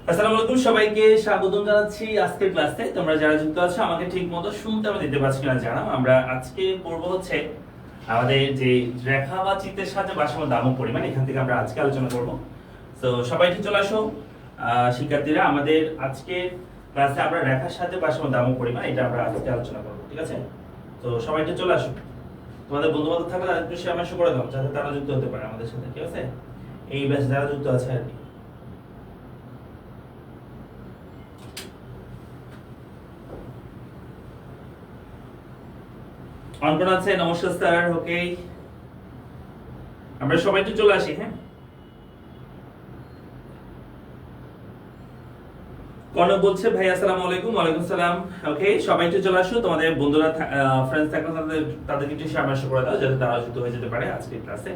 আসসালামু আলাইকুম, সবাইকে স্বাগতম জানাচ্ছি আজকের ক্লাসে। তোমরা যারা যুক্ত আছো আমাকে ঠিকমতো শুনতে আমি দিতে পারছি কিনা জানাও। আমরা আজকে পড়ব হচ্ছে আমাদের যে রেখা বা চিত্রের সাহায্যে ভারসাম্য দামক পরিমাণ, এখান থেকে আমরা আজকে আলোচনা করব। তো সবাই ঠিক চলে আসো। শিক্ষার্থীরা, আমাদের আজকে ক্লাসে আমরা রেখার সাহায্যে ভারসাম্য দামক পরিমাণ এটা আমরা আজকে আলোচনা করব, ঠিক আছে? তো সবাই ঠিক চলে আসো। তোমাদের বন্ধু বান্ধব থাকলে তাদের একটু শেয়ার করে দাও যাতে তারা যুক্ত হতে পারে আমাদের সাথে, ঠিক আছে? এই ব্যাচে যারা যুক্ত আছে আর কি। অঙ্কন আছে, নমস্কার স্যার। ওকে, আমরা সবাই একটু চলে আসি। হ্যাঁ, কনক বলছে ভাই আসসালামু আলাইকুম। ওয়ালাইকুম সালাম। ওকে, সবাই একটু চলে আসো। তোমাদের বন্ধুরা ফ্রেন্ডস থাকলে তাদেরকে একটু শেয়ার করে দাও যাতে তারা যুক্ত হয়ে যেতে পারে আজকের ক্লাসে,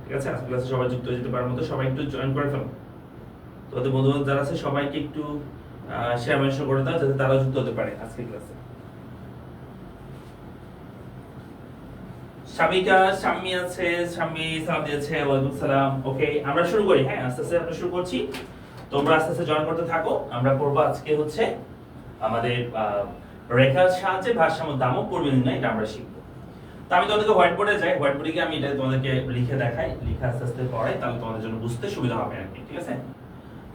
ঠিক আছে? আজকের ক্লাসে সবাই যুক্ত হয়ে যেতে পারার মতো সবাই একটু জয়েন করে ফেলো। তোমাদের বন্ধু বান্ধব যারা আছে সবাইকে একটু শেয়ার করে দাও যাতে তারা যুক্ত হতে পারে আজকের ক্লাসে। শামিকা, শাম্মী আছে, শাম্মী সালাম দিয়েছে। ওয়ালাইকুম সালাম। ওকে, আমরা শুরু করি। হ্যাঁ, আস্তে আস্তে আমরা শুরু করছি। তোমরা আস্তে আস্তে জয়েন করতে থাকো। আমরা পড়বো আজকে হচ্ছে আমাদের রেখার সাহায্যে ভারসাম্য দামক পরিমাণ নির্ণয়, এটা আমরা শিখবো। তো আমি তোমাদেরকে হোয়াইট বোর্ডে যাই, হোয়াইট বোর্ডে গিয়ে আমি এটা তোমাদেরকে লিখে দেখাই, লিখে আস্তে আস্তে পড়াই, তাহলে তোমাদের জন্য বুঝতে সুবিধা হবে আর কি, ঠিক আছে?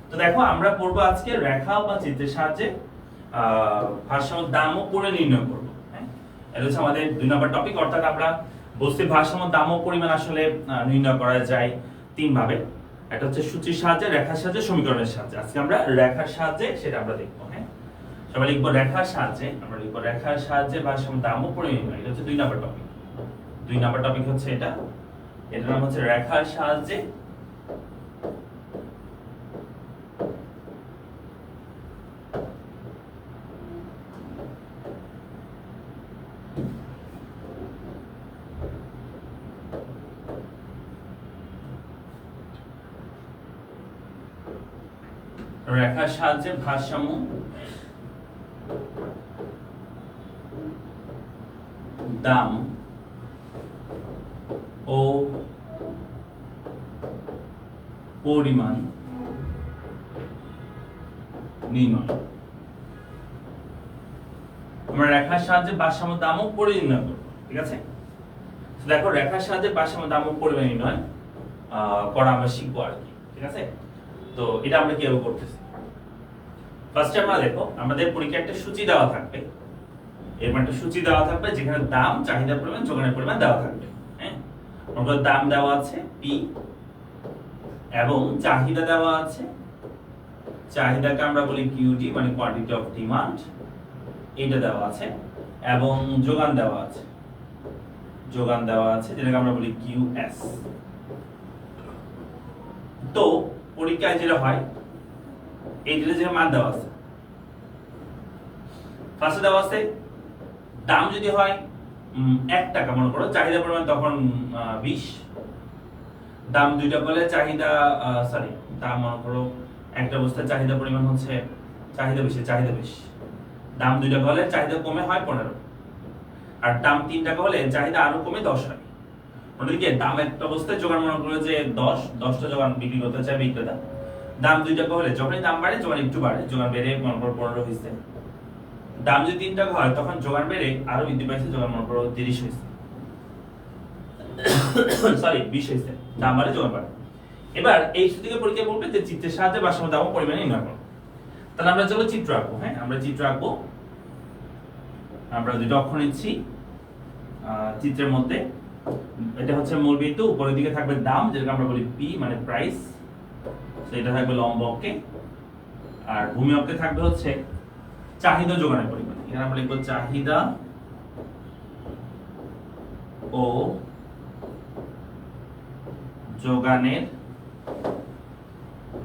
তো দেখো, আমরা পড়বো আজকে রেখা বা চিত্রের সাহায্যে ভারসাম্য দামক পরিমাণ নির্ণয় করবো। হ্যাঁ, এটা হচ্ছে আমাদের 2 নম্বর টপিক। অর্থাৎ আমরা বস্তুর ভারসাম্য দামক পরিমাণ আসলে নির্ণয় করা যায় 3 ভাবে। একটা হচ্ছে সূচির সাহায্যে, রেখার সাহায্যে, সমীকরণের সাহায্যে। আজকে আমরা রেখার সাহায্যে সেটা আমরা দেখবো। হ্যাঁ, সবাই লিখবো রেখার সাহায্যে। আমরা লিখবো রেখার সাহায্যে ভারসাম্য দামক পরিমাণ নির্ণয়। এটা হচ্ছে 2 নম্বর টপিক। 2 নম্বর টপিক হচ্ছে এটা। এটার নাম হচ্ছে রেখার সাহায্যে রেখার সাহায্যে ভারসাম্য দাম ও পরিমাণ নির্ণয়। আমরা রেখার সাহায্যে ভারসাম্য দাম ও পরিমাণ নির্ণয় করব, ঠিক আছে? তো দেখো, রেখার সাহায্যে ভারসাম্য দাম ও পরিমাণ নির্ণয় করা আমরা শিখবো আর কি, ঠিক আছে? তো এটা আমরা কিভাবে করতেছি, ফার্স্টে আমরা দেখো, আমাদের পরীক্ষায় একটা সূচি দেওয়া থাকবে। এরপর একটা সূচি দেওয়া থাকবে যেখানে দাম, চাহিদার পরিমাণ, যোগানের পরিমাণ দেওয়া থাকবে। হ্যাঁ, আমাদের দাম দেওয়া আছে P এবং চাহিদা দেওয়া আছে, চাহিদাকে আমরা বলি QD, মানে কোয়ান্টিটি অফ ডিমান্ড, এটা দেওয়া আছে। এবং যোগান দেওয়া আছে, যোগান দেওয়া আছে যেটাকে আমরা বলি QS। তো পরীক্ষায় যেটা হয়, এই যে মান দেওয়া আছে, ফার্স্টে দেওয়া আছে দাম যদি হয় 1 টাকা, মনে করো চাহিদা পরিমাণ তখন 20। দাম 2 টাকা হলে চাহিদা দাম মনে করো একটা বস্তার চাহিদা পরিমাণ হচ্ছে চাহিদা বেশি। দাম 2 টাকা হলে চাহিদা কমে হয় 15, আর দাম 3 টাকা হলে চাহিদা আরো কমে 10 হয়। অন্যদিকে দাম একটা বস্তায় যোগান মনে করো যে 10টা যোগান বিক্রি করতে চায় বিক্রেতা। দাম 2 টাকা হলে যখনই দাম বাড়ে যোগান একটু বাড়ে, যোগান বেড়ে মনে করো 15 হয়েছে। দাম যদি 3 টাকা হয় তখন যোগান বেড়ে আরো বৃদ্ধি পাইছে, যোগান মনে করো 30 হয়েছে, 20 হয়েছে। দাম বাড়ে যোগান বাড়ে। এবার এই সূত্রকে পরীক্ষা করবে যে চিত্রের সাহায্যে ভারসাম্য দাম ও পরিমাণ নির্ণয় করো। তাহলে আমরা চলো চিত্র আঁকবো। হ্যাঁ, আমরা চিত্র আঁকবো। আমরা দুটো অক্ষর নিচ্ছি চিত্রের মধ্যে। এটা হচ্ছে মূল বিন্দু, উপরের দিকে থাকবে দাম, যেটাকে আমরা বলি P, মানে প্রাইস। এটা থাকবে লম্ব অক্ষে। আর ভূমি অক্ষে থাকবে হচ্ছে চাহিদা যোগানের পরিমাণ। এখানে আমরা লিখবো চাহিদা ও যোগানের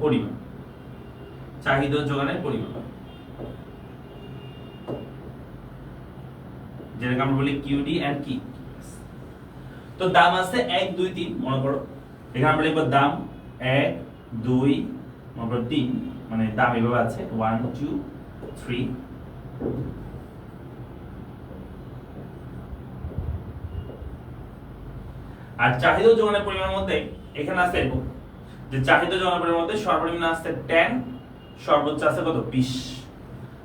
পরিমাণ, চাহিদা ও যোগানের পরিমাণ, যেটাকে আমরা বলি QD এন্ড কি। তো দাম আছে 1 2 3, মনে করো এখানে আমরা লিখব দাম 1 2 মনে করো 3, মানে দাম এভাবে আছে 1 2 3। আর চাহিদা ও যোগানের পরিমাণের মধ্যে এখানে আছে যে চাহিদা যোগানের পরিমাণের মধ্যে সর্বনিম্ন আছে 10 সর্বোচ্চ আছে কত 20।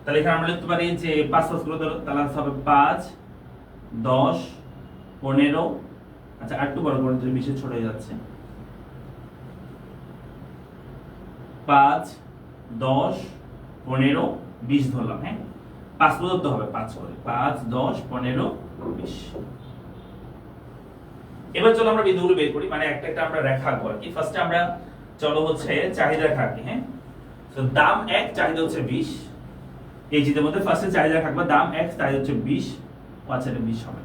তাহলে এখানে আমরা লিখতে পারি যে 5 5 করে ধরো, তাহলে হবে 5 10 15। আচ্ছা আর একটু বড় করে দিলে 20 ছোট হয়ে যাচ্ছে। 5 10 15 20 ধরলাম, হ্যাঁ 5 পর্যন্ত হবে 5 করে, 5 10 15 20। এবার চলো আমরা বিন্দুগুলো বের করি, মানে একটা একটা আমরা রেখা আঁকবো আর কি। ফার্স্টে আমরা চলো হচ্ছে চাহিদা রেখা আঁকি, হ্যাঁ। তো দাম 1, চাহিদা হচ্ছে 20। এই চিত্রের মধ্যে ফার্স্টে চাহিদা রেখা আঁকবো, দাম 1, চাহিদা হচ্ছে 20। আচ্ছা এটা 20 হবে।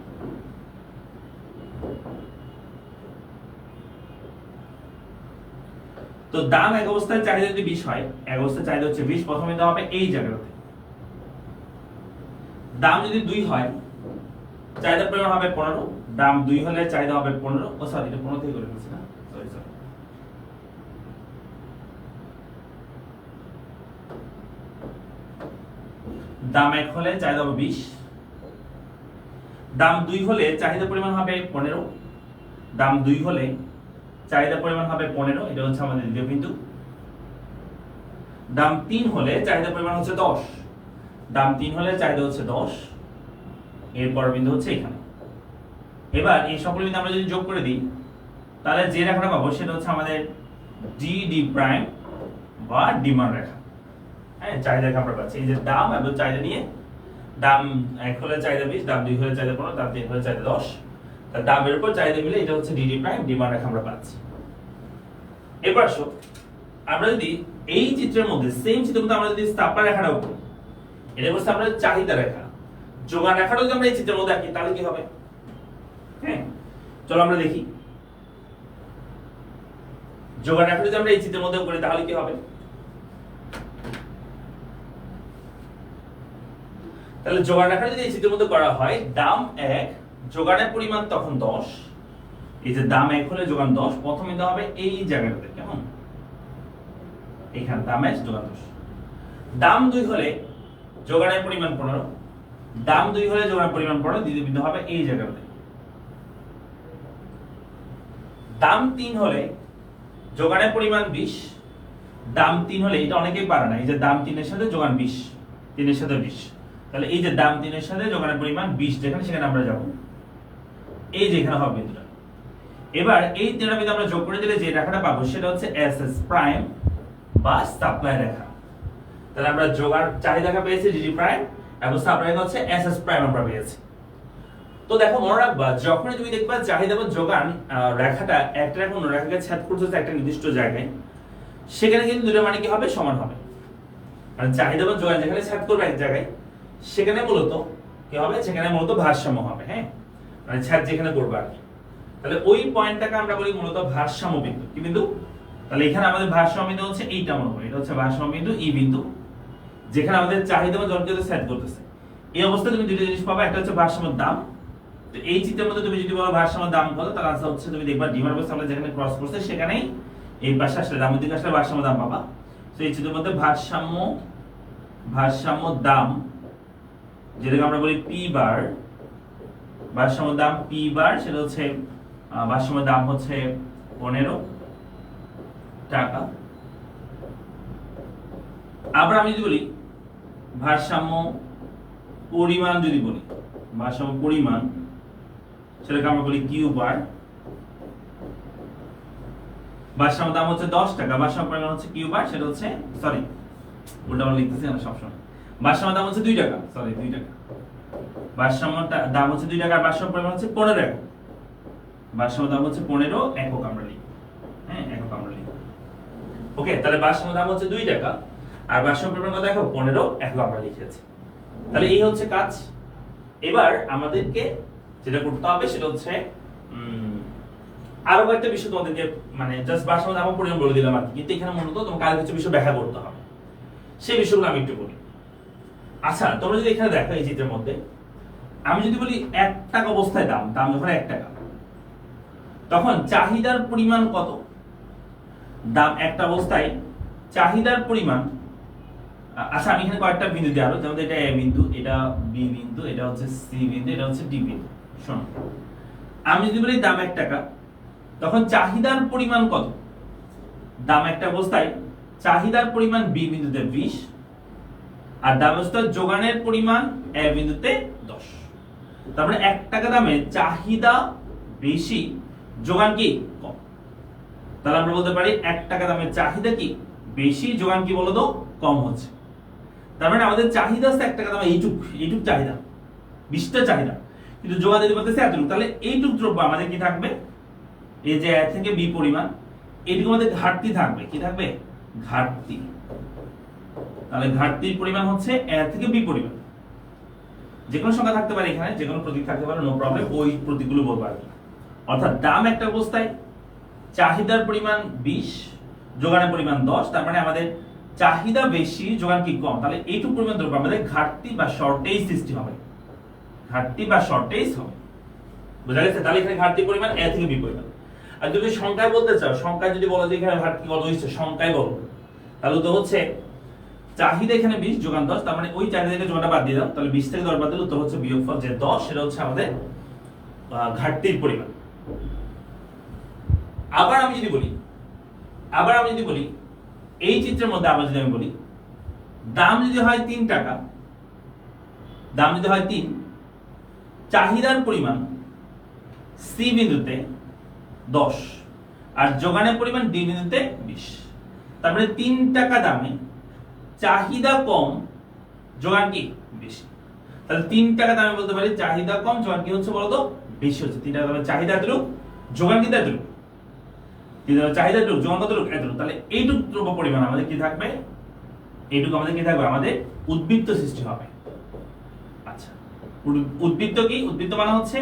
তো দাম এক অবস্থায় চাহিদা যদি 20 হয়, এক অবস্থায় চাহিদা হচ্ছে 20, প্রথমে দেওয়া হবে এই জায়গাটাতে। দাম যদি 2 হয়, চাহিদার পরিমাণ হবে 15। দাম 2 হলে চাহিদা হবে 15। ও সরি, এটা 15 থেকে করে ফেলছি না, সরি সরি। দাম 1 হলে চাহিদা হবে 20। দাম 2 হলে চাহিদা পরিমাণ হবে 15। দাম 2 হলে চাহিদা পরিমাণ হবে 15, এটা হচ্ছে আমাদের দ্বিতীয় বিন্দু। দাম 3 হলে চাহিদা পরিমাণ হচ্ছে 10। দাম 3 হলে চাহিদা হচ্ছে 10। এরপর বিন্দু হচ্ছে এখানে। এবার এই সকল বিন্দু আমরা যদি যোগ করে দিই, তাহলে যে রেখাটা পাবো সেটা হচ্ছে আমাদের ডি প্রাইম বা ডিমান্ড রেখা। হ্যাঁ, চাহিদা রেখা আমরা পাচ্ছি। এই যে দাম এবং চাহিদা নিয়ে, দাম 1 হলে চাহিদা 20, দাম 2 হলে চাহিদা 15, দাম 3 হলে চাহিদা 10। তাহলে দামের উপর চাহিদা মিলে এটা হচ্ছে ডি প্রাইম ডিমান্ড রেখা আমরা পাচ্ছি। এবার আসো আমরা যদি এই চিত্রের মধ্যে সেম চিত্রের মধ্যে আমরা যদি সাপ্লাই রেখাটাও করি, এটা হচ্ছে আমরা চাহিদা রেখা, যোগান রেখাটা যদি আমরা এই চিত্রের মধ্যে আঁকি তাহলে কি হবে? হ্যাঁ, চলো আমরা দেখি। যোগান রেখা যদি আমরা এই চিত্রের মধ্যে করি তাহলে কি হবে? তাহলে যোগান রেখা যদি এই চিত্রের মধ্যে করা হয়, দাম 1, যোগানের পরিমাণ তখন 10। এই যে দাম 1 হলে যোগান 10, প্রথমে দেওয়া হবে এই জায়গাটাতে, কেমন এখানে দাম 1 যোগান 10। দাম 2 হলে যোগানের পরিমাণ 15। দাম 2 হলে যোগানের পরিমাণ 15, দ্বিতীয় বিন্দু হবে এই জায়গাটাতে। দাম 3 হলে যোগানের পরিমাণ 20। দাম 3 হলে, এটা অনেকেই পারে না, এই যে দাম 3 এর সাথে যোগান 20, 3 এর সাথে 20, তাহলে এই যে দাম 3 এর সাথে যোগানের পরিমাণ 20, যেখানে সেখানে আমরা যাব, এই যে এখানে হবে বিন্দুটা। এবার এই তিনটা বিন্দু আমরা যোগ করে দিলে যে রেখাটা পাবো সেটা হচ্ছে এসএস প্রাইম বা সাপ্লাই রেখা। তাহলে আমরা যোগান চাহিদা রেখা পেয়েছি ডিডি প্রাইম, এবং সাপ্লাই রেখা হচ্ছে এসএস প্রাইম আমরা পেয়েছি। তো দেখো মনে রাখবা, যখনই তুমি দেখবা চাহিদা বা যোগান রেখাটা একটা রেখা অন্য রেখাকে ছেদ করতেছে একটা নির্দিষ্ট জায়গায়, সেখানে কিন্তু দুটো মানে কি হবে? সমান হবে। মানে চাহিদা বা যোগান যেখানে ছেদ করবে এক জায়গায়, সেখানে মূলত কি হবে? সেখানে মূলত ভারসাম্য হবে। হ্যাঁ, মানে ছেদ যেখানে করবে আর কি। তাহলে ওই পয়েন্টটাকে আমরা বলি মূলত ভারসাম্য বিন্দু। কি বিন্দু? তাহলে এখানে আমাদের ভারসাম্য বিন্দু হচ্ছে এইটা, মনে হয় এটা হচ্ছে ভারসাম্য বিন্দু, এই বিন্দু, যেখানে আমাদের চাহিদা বা যোগানকে সেট করতেছে। এই অবস্থায় তুমি দুটো জিনিস পাবা, একটা হচ্ছে ভারসাম্য দাম। তো এই চিত্রের মধ্যে তুমি যদি বলো ভারসাম্য দাম কত, তাহলে আনসার হচ্ছে তুমি দেখবা ডিমান্ড বক্স আমরা যেখানে ক্রস করছে সেখানেই এই পাশে আসলে দামের দিকে আসলে ভারসাম্য দাম পাবা। তো এই চিত্রের মধ্যে ভারসাম্য দাম, যেটাকে আমরা বলি পি বার, ভারসাম্য দাম পি বার, সেটা হচ্ছে ভারসাম্য দাম হচ্ছে 15 টাকা। আবার আমি যদি বলি ভারসাম্য পরিমাণ, যদি বলি ভারসাম্য পরিমাণ, সেটাকে আমরা বলি কিউ বার। ভারসাম্য দাম হচ্ছে 10 টাকা, ভারসাম্য পরিমাণ হচ্ছে কিউ বার, সেটা হচ্ছে সরি উল্টা আমরা লিখতেছি না সবসময়। ভারসাম্য দাম হচ্ছে 2 টাকা, সরি 2 টাকা। ভারসাম্য দাম হচ্ছে 2 টাকা, আর ভারসাম্য পরিমাণ হচ্ছে 15 একক। ভারসাম্য দাম হচ্ছে 15 একক আমরা লিখি। হ্যাঁ, একক আমরা লিখি। ওকে, তাহলে ভারসাম্য দাম হচ্ছে 2 টাকা, আর ভারসাম্য পরিমাণ কত একক? 15 একক আমরা লিখেছি। তাহলে এই হচ্ছে কাজ। এবার আমাদেরকে যেটা করতে হবে সেটা হচ্ছে আরো কয়েকটা বিষয় তোমাদেরকে, মানে জাস্ট ভারসাম্য দাম পরিমাণ বলে দিলাম আর কি, কিন্তু এখানে মূলত তোমাকে আরো কিছু বিষয় ব্যাখ্যা করতে হবে, সেই বিষয়গুলো আমি একটু বলি। আচ্ছা, তোমরা যদি এখানে দেখো এই চিত্রের মধ্যে, আমি যদি বলি 1 টাকা অবস্থায় দাম যখন 1 টাকা, তখন চাহিদার পরিমাণ কত? দাম একটা অবস্থায় চাহিদার পরিমাণ, আচ্ছা আমি এখানে কয়েকটা বিন্দু দিই আরো, যেমন এটা এ বিন্দু, এটা বি বিন্দু, এটা হচ্ছে সি বিন্দু, এটা হচ্ছে ডি বিন্দু। শোনো, আমি যদি বলি দাম 1 টাকা, তখন চাহিদার পরিমাণ কত? দাম একটা অবস্থায় চাহিদার পরিমাণ বি বিন্দুতে 20 আর দামস্তর যোগানের পরিমাণ এ বিন্দুতে 10। তার মানে 1 টাকা দামে চাহিদা বেশি, যোগান কি কম। তাহলে আমরা বলতে পারি 1 টাকা দামের চাহিদা কি বেশি, যোগান কি বলো তো কম হচ্ছে। তার মানে আমাদের চাহিদা আছে 1 টাকা দামে এইটুক চাহিদা, 20টা চাহিদা, কিন্তু যোগান দিতে পারতেছে এতটুকু। তাহলে এইটুক দ্রব্য আমাদের কি থাকবে, এই যে এ থেকে বি পরিমাণ, এইটুকু আমাদের ঘাটতি থাকবে। কি থাকবে? ঘাটতি। তাহলে ঘাটতির পরিমাণ হচ্ছে এ থেকে বি পরিমাণ। যে কোনো সংখ্যা থাকতে পারে, এখানে যে কোনো প্রতীক থাকতে পারে, নো প্রবলেম, ওই প্রতীকগুলো বলবো আর কি। অর্থাৎ দাম একটা অবস্থায়, চাহিদার পরিমাণ 20, যোগানের পরিমাণ 10, তার মানে আমাদের চাহিদা বেশি, যোগান কি কম। তাহলে এইটুকু পরিমাণ দ্রব্য আমাদের ঘাটতি বা শর্টেজ সৃষ্টি হবে, ঘাটতি বা শর্টেজ হবে। বুঝা গেছে? তাহলে এখানে ঘাটতি পরিমাণ এ থেকে বি পরিমাণ। আর যদি সংখ্যায় বলতে চাও, সংখ্যায় যদি বলো যে এখানে ঘাটতি কত হচ্ছে, সংখ্যায় বলো, তাহলে তো হচ্ছে চাহিদা এখানে 20, যোগান 10, তার মানে ওই চাহিদা থেকে যোগানটা বাদ দিয়ে দাও, তাহলে 20 থেকে 10 বাদ দিলে উত্তর হচ্ছে বিয়োগফল যে 10, সেটা হচ্ছে আমাদের ঘাটতির পরিমাণ। আবার আমি যদি বলি এই চিত্রের মধ্যে আবার যদি আমি বলি দাম যদি হয় 3 টাকা, দাম যদি হয় 3, চাহিদার পরিমাণ সি বিন্দুতে 10 আর যোগানের পরিমাণ ডি বিন্দুতে 20, তার মানে 3 টাকা দামে চাহিদা কম, যোগান কি বেশি। তাহলে 3 টাকা দামে বলতে পারি চাহিদা কম, যোগান কি হচ্ছে বলতো বেশি হচ্ছে। 3 টাকা দামে চাহিদা এতটুকু, যোগান কিন্তু এতটুকু। চাহিদা এতটুকু, যোগান কতটুকু এতটুকু। তাহলে এইটুকু দ্রব্য পরিমাণ আমাদের কি থাকবে, এইটুকু আমাদের কি থাকবে, আমাদের উদ্বৃত্ত সৃষ্টি হবে। আচ্ছা, উদ্বৃত্ত কি? উদ্বৃত্ত মানে হচ্ছে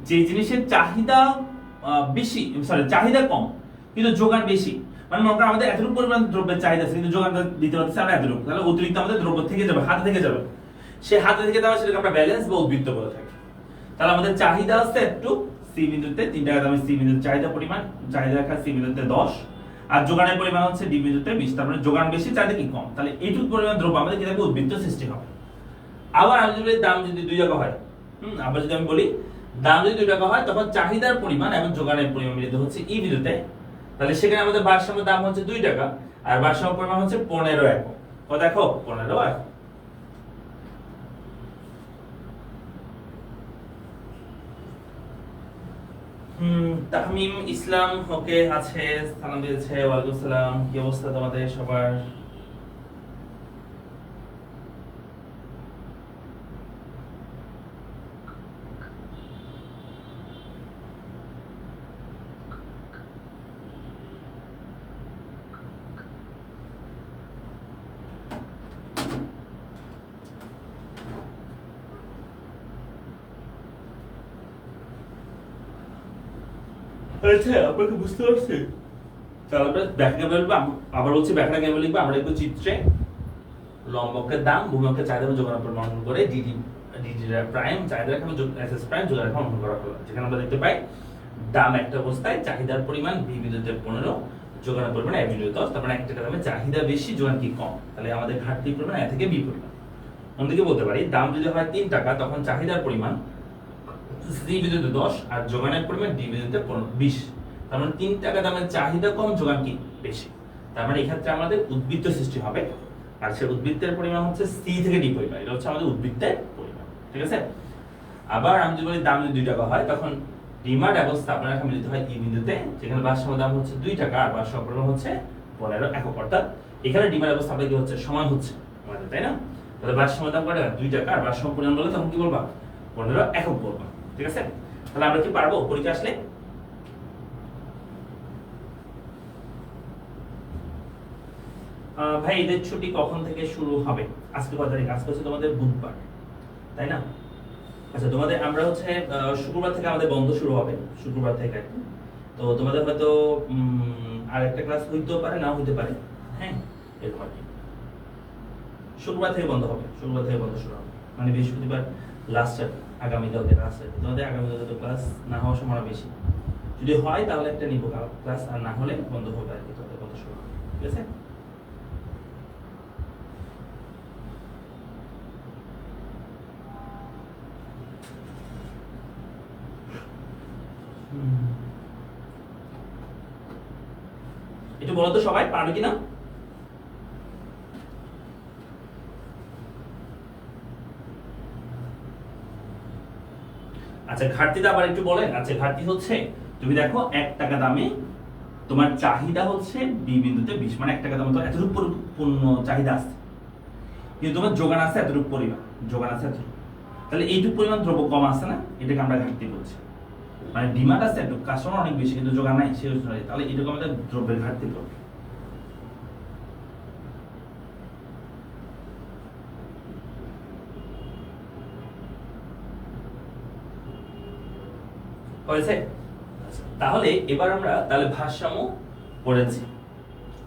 যে জিনিসের চাহিদা বেশি, চাহিদা কম কিন্তু যোগান বেশি। মানে মনে করো আমাদের এতটুকু পরিমাণ দ্রব্যের চাহিদা আছে কিন্তু যোগান দিতে পারতেছে আমরা এতটুকু, তাহলে অতিরিক্ত আমাদের দ্রব্য থেকে যাবে, হাতে থেকে যাবে। সে হাতে থেকে যাওয়া সেটাকে আমরা ব্যালেন্স বা উদ্বৃত্ত বলে থাকি। তাহলে আমাদের চাহিদা আছে একটু সি বিন্দুতে 3 টাকা দামে, সি বিন্দুর চাহিদা পরিমাণ, চাহিদা রাখা সি বিন্দুতে 10 আর যোগানের পরিমাণ হচ্ছে ডি বিন্দুতে 20, তার মানে যোগান বেশি, চাহিদা কি কম। তাহলে এইটুকু পরিমাণ দ্রব্য আমাদের কি থাকবে, উদ্বৃত্ত সৃষ্টি হবে। আবার আমি যদি দাম যদি 2 টাকা হয়, আবার যদি আমি বলি দাম যদি 2 টাকা হয়, তখন চাহিদার পরিমাণ এবং যোগানের পরিমাণ মিলিত হচ্ছে ই বিন্দুতে। তাহলে সেখানে আমাদের ভারসাম্য দাম হচ্ছে 2 টাকা আর ভারসাম্য পরিমাণ হচ্ছে 15 একক। কত দেখো 15 একক। তাহমিম ইসলাম ওকে আছে, সালাম দিয়েছে, ওয়ালাইকুম সালাম। কি অবস্থা তোমাদের সবার? আচ্ছা, আপনাকে বুঝতে পারছি? তাহলে আমরা ব্যাখ্যা বলবো, আবার বলছি ব্যাখ্যা কেমন লিখবো। আমরা লিখবো চিত্রে লম্বকের দাম ভূমিকের চাহিদা এবং যোগানের পরিমাণ করে ডিডি প্রাইম চাহিদা রেখা এবং এসএস প্রাইম যোগানের রেখা অনুমান করা হলো। যেখানে আমরা দেখতে পাই দাম একটা অবস্থায় চাহিদার পরিমাণ বি বিন্দুতে 15, যোগানের পরিমাণ এ বিন্দুতে 10, তার মানে 1 টাকা দামে চাহিদা বেশি, যোগান কি কম। তাহলে আমাদের ঘাটতির পরিমাণ এ থেকে বি পরিমাণ। অন্যদিকে বলতে পারি দাম যদি হয় 3 টাকা, তখন চাহিদার পরিমাণ সি বিন্দুতে 10 আর যোগানের পরিমাণ ডি বিন্দুতে 20, তার মানে 3 টাকা দামের চাহিদা কম, যোগান কি বেশি। তার মানে এই ক্ষেত্রে আমাদের উদ্বৃত্ত সৃষ্টি হবে, আর সেই উদ্বৃত্তের পরিমাণ হচ্ছে সি থেকে ডি পরিমাণ। এটা হচ্ছে আমাদের উদ্বৃত্তের পরিমাণ, ঠিক আছে? আবার আমি যদি বলি দাম যদি 2 টাকা হয়, তখন ডিমান্ড এবং স্থাপনা রেখা মিলিত হয় ই বিন্দুতে, যেখানে ভারসাম্য দাম হচ্ছে 2 টাকা আর ভারসাম্য পরিমাণ হচ্ছে 15 একক। অর্থাৎ এখানে ডিমান্ড এবং স্থাপনা কি হচ্ছে, সমান হচ্ছে আমাদের, তাই না? তাহলে ভারসাম্য দাম কত, 2 টাকা আর ভারসাম্য পরিমাণ বলে তখন কি বলবা, 15 একক বলবা, ঠিক আছে? তাহলে আমরা কি পারবো পরীক্ষা আসলে? ভাই ঈদের ছুটি কখন থেকে শুরু হবে? আজকে কত তারিখ? আজকে হচ্ছে তোমাদের বুধবার, তাই না? আচ্ছা, তোমাদের আমরা হচ্ছে শুক্রবার থেকে আমাদের বন্ধ শুরু হবে, শুক্রবার থেকে। তো তোমাদের হয়তো আরেকটা ক্লাস হইতেও পারে, নাও হইতে পারে, হ্যাঁ এরকম আর কি। শুক্রবার থেকে বন্ধ হবে, শুক্রবার থেকে বন্ধ শুরু হবে, মানে বৃহস্পতিবার লাস্ট, আগামীকালকে লাস্ট। তোমাদের আগামীকালকে তো ক্লাস না হওয়ার সম্ভাবনা বেশি। যদি হয় তাহলে একটা নিব ক্লাস, আর না হলে বন্ধ হবে আর কি, তোমাদের বন্ধ শুরু হবে, ঠিক আছে? একটু বলো তো সবাই পারবে কিনা? আচ্ছা ঘাটতিটা আবার একটু বলেন। আচ্ছা ঘাটতি হচ্ছে তুমি দেখো 1 টাকা দামে তোমার চাহিদা হচ্ছে বি বিন্দুতে 20, মানে 1 টাকা দামে তো এতটুকু পূর্ণ চাহিদা আছে, কিন্তু তোমার যোগান আছে এতটুকু পরিমাণ, যোগান আছে এতটুকু, তাহলে এইটুকু পরিমাণ দ্রব্য কম আছে না, এটাকে আমরা ঘাটতি বলছি। মানে ডিমান্ড আছে একটু, কাস্টমার অনেক বেশি কিন্তু যোগান নাই, সেই অনুযায়ী তাহলে এটুকু আমাদের দ্রব্যের ঘাটতি পড়বে। হয়েছে? তাহলে এবার আমরা তাহলে ভারসাম্য পড়েছি।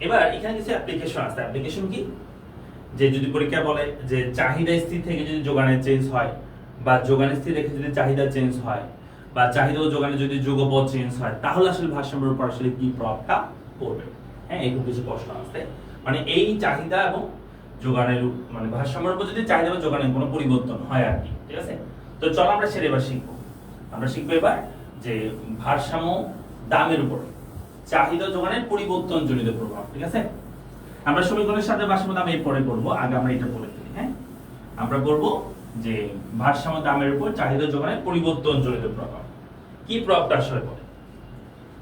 এবার এখানে কিছু অ্যাপ্লিকেশন আছে। অ্যাপ্লিকেশন কি? যে যদি পরীক্ষা বলে যে চাহিদা স্থির থেকে যদি যোগানের চেঞ্জ হয়, বা যোগান স্থির রেখে যদি চাহিদা চেঞ্জ হয়, বা চাহিদা ও যোগানে যদি যুগপৎ চেঞ্জ হয়, তাহলে আসলে ভারসাম্যের উপর আসলে কি প্রভাবটা পড়বে। হ্যাঁ, এরকম কিছু প্রশ্ন আছে। মানে এই চাহিদা এবং যোগানের মানে ভারসাম্যের উপর যদি চাহিদা বা যোগানের কোনো পরিবর্তন হয় আর কি, ঠিক আছে? তো চলো আমরা সেটা এবার শিখবো। আমরা শিখবো এবার যে ভারসাম্য দামের উপর চাহিদা যোগানের পরিবর্তন জনিত প্রভাব, ঠিক আছে? আমরা সমীকরণের সাথে ভারসাম্য দাম এর পরে করব, আগে আমরা এটা পড়ে ফেলি। হ্যাঁ, আমরা করব যে ভারসাম্য দামের উপর চাহিদা যোগানের পরিবর্তন জনিত প্রভাব। কি প্রভাবটা আসলে পড়ে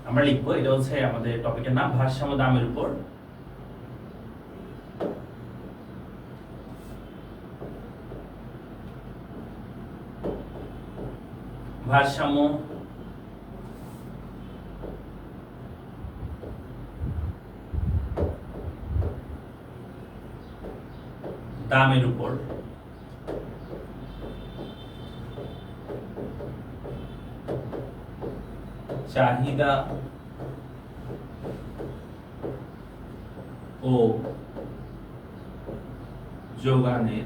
আমরা লিখবো, এটা হচ্ছে আমাদের টপিকের নাম, ভারসাম্য দামের উপর ভারসাম্য দামের উপর চাহিদা ও যোগানের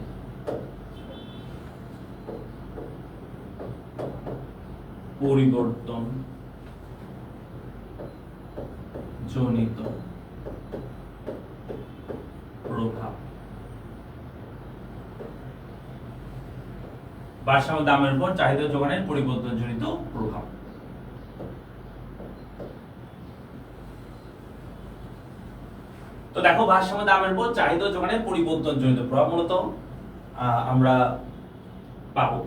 পরিবর্তন জনিত প্রভাব। ভারসাম্য দামের উপর চাহিদা যোগানের পরিবর্তন জনিত প্রভাব। তো দেখো ভারসাম্য দামের উপর চাহিদা যোগানের পরিবর্তন জনিত প্রভাব মূলত আমরা পাবো,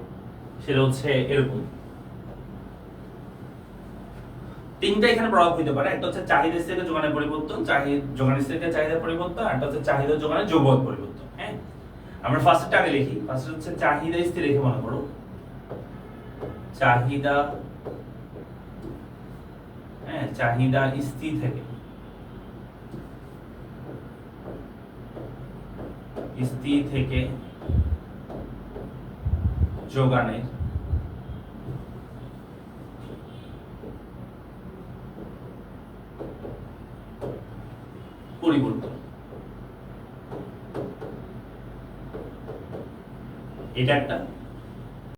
সেটা হচ্ছে এরকম তিনটা এখানে প্রভাব হইতে পারে। একটা হচ্ছে চাহিদা স্থির থেকে যোগানের পরিবর্তন, যোগান স্থির থেকে চাহিদার পরিবর্তন, আর একটা হচ্ছে চাহিদা যোগানের যৌগপৎ পরিবর্তন। হ্যাঁ, আমরা ফার্স্টটা আগে লিখি। ফার্স্ট হচ্ছে চাহিদা স্থির রেখে মনে করো চাহিদা, হ্যাঁ চাহিদা স্থির থেকে যোগানের পরিবর্তন, এটা একটা।